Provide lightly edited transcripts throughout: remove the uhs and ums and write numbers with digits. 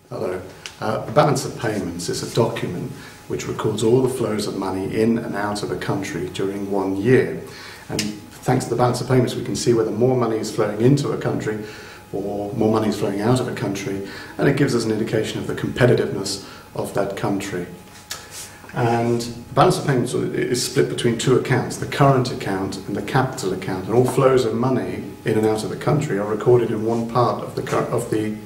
Hello. The balance of payments is a document which records all the flows of money in and out of a country during 1 year. And thanks to the balance of payments, we can see whether more money is flowing into a country or more money is flowing out of a country, and it gives us an indication of the competitiveness of that country. And the balance of payments is split between two accounts, the current account and the capital account, and all flows of money in and out of the country are recorded in one part of the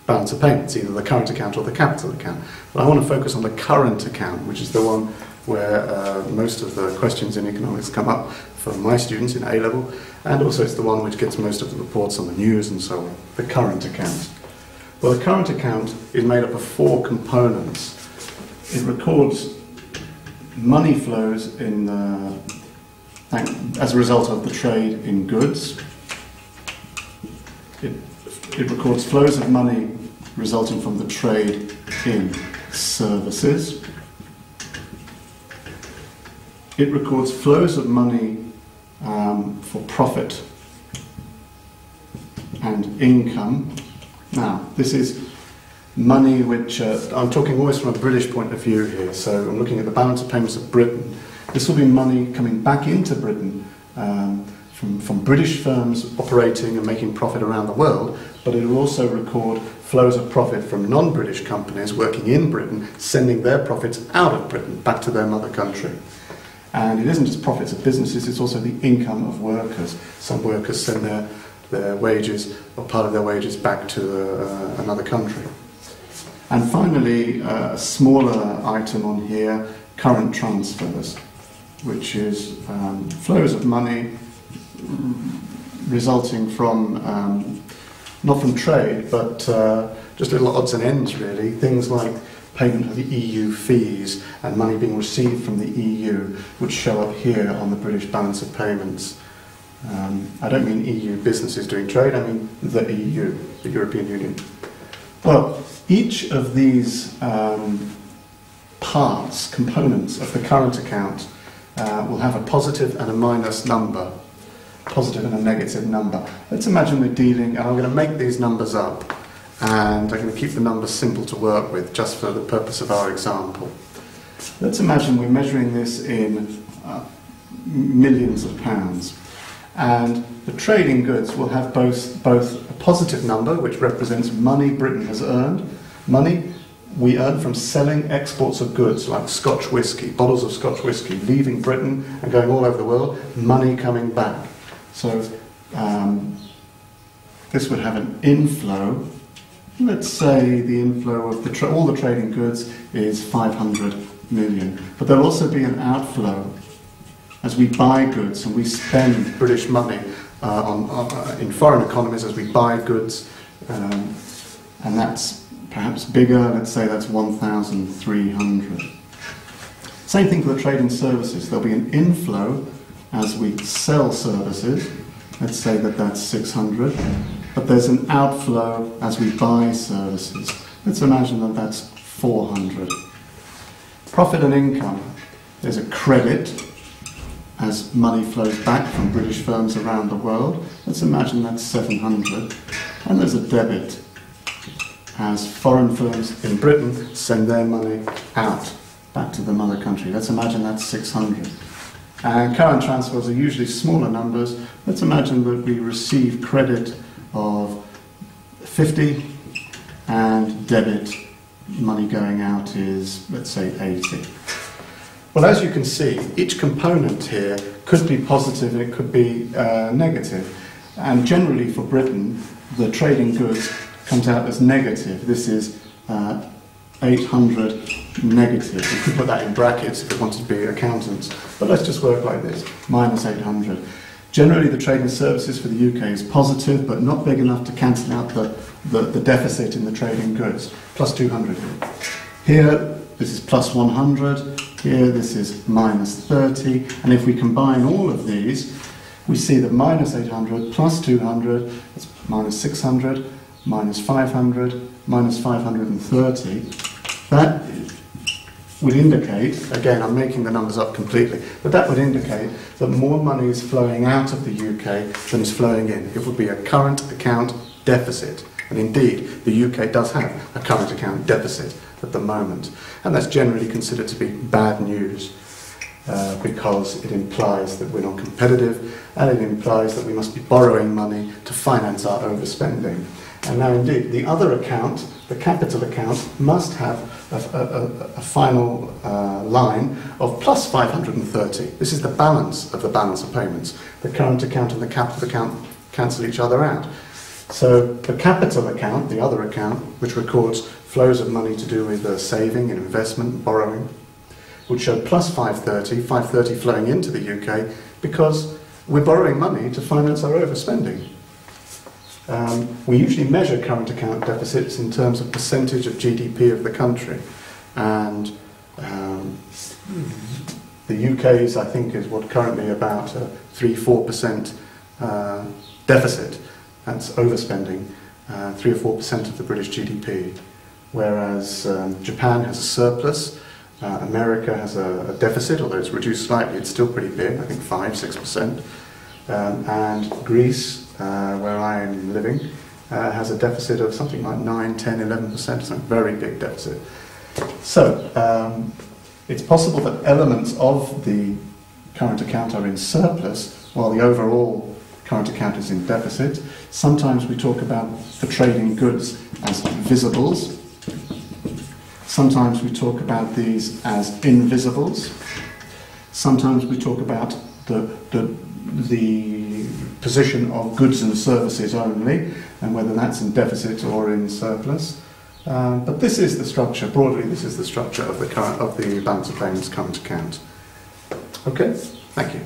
balance of payments, either the current account or the capital account. But I want to focus on the current account, which is the one where most of the questions in economics come up for my students in A-level, and also it's the one which gets most of the reports on the news and so on, the current account. Well, the current account is made up of 4 components. It records money flows as a result of the trade in goods. It records flows of money resulting from the trade in services. It records flows of money for profit and income. Now, this is money which, I'm talking always from a British point of view here, so I'm looking at the balance of payments of Britain. This will be money coming back into Britain from British firms operating and making profit around the world, but it will also record flows of profit from non-British companies working in Britain, sending their profits out of Britain back to their mother country. And it isn't just profits of businesses, it's also the income of workers. Some workers send their wages or part of their wages back to another country. And finally, a smaller item on here, current transfers, which is flows of money resulting from, not from trade, but just little odds and ends really, things like payment of the EU fees and money being received from the EU, which show up here on the British balance of payments. I don't mean EU businesses doing trade, I mean the EU, the European Union. Well, each of these parts, components of the current account will have a positive and a minus number, positive and a negative number. Let's imagine we're dealing, and I'm going to make these numbers up, and I'm going to keep the numbers simple to work with just for the purpose of our example. Let's imagine we're measuring this in millions of pounds, and the trade in goods will have both a positive number, which represents money Britain has earned, money we earn from selling exports of goods like Scotch whisky, bottles of Scotch whisky, leaving Britain and going all over the world, money coming back. So this would have an inflow. Let's say the inflow of all the trading goods is 500 million. But there'll also be an outflow as we buy goods and we spend British money in foreign economies as we buy goods. And that's perhaps bigger, let's say that's 1,300. Same thing for the trade in services. There'll be an inflow as we sell services. Let's say that that's 600. But there's an outflow as we buy services. Let's imagine that that's 400. Profit and income. There's a credit as money flows back from British firms around the world. Let's imagine that's 700. And there's a debit as foreign firms in Britain send their money out back to the mother country. Let's imagine that's 600. And current transfers are usually smaller numbers. Let's imagine that we receive credit of 50 and debit money going out is, let's say, 80. Well, as you can see, each component here could be positive and it could be negative. And generally for Britain, the trade in goods comes out as negative. This is 800 negative. You could put that in brackets if you wanted to be accountants. But let's just work like this, minus 800. Generally, the trade in services for the UK is positive, but not big enough to cancel out the deficit in the trade in goods, plus 200. Here, this is plus 100. Here, this is minus 30. And if we combine all of these, we see that minus 800 plus 200, that's minus 600, minus 500, minus 530. That would indicate, again I'm making the numbers up completely, but that would indicate that more money is flowing out of the UK than is flowing in. It would be a current account deficit. And indeed, the UK does have a current account deficit at the moment, and that's generally considered to be bad news because it implies that we're not competitive, and it implies that we must be borrowing money to finance our overspending. And now indeed, the other account, the capital account, must have a final line of plus 530. This is the balance of the balance of payments. The current account and the capital account cancel each other out. So the capital account, the other account, which records flows of money to do with saving and investment and borrowing, would show plus 530 flowing into the UK because we're borrowing money to finance our overspending. We usually measure current account deficits in terms of percentage of GDP of the country, and the UK's, I think, is what currently about 3-4% deficit. That's overspending, 3 or 4% of the British GDP, whereas Japan has a surplus, America has a deficit, although it's reduced slightly, it's still pretty big, I think 5-6%, and Greece, where I am living, has a deficit of something like 9, 10, 11%, so a very big deficit. So it's possible that elements of the current account are in surplus while the overall current account is in deficit. Sometimes we talk about the trading goods as visibles. Sometimes we talk about these as invisibles. Sometimes we talk about the position of goods and services only, and whether that's in deficit or in surplus. But this is the structure, broadly this is the structure of the balance of payments current account. Okay, thank you.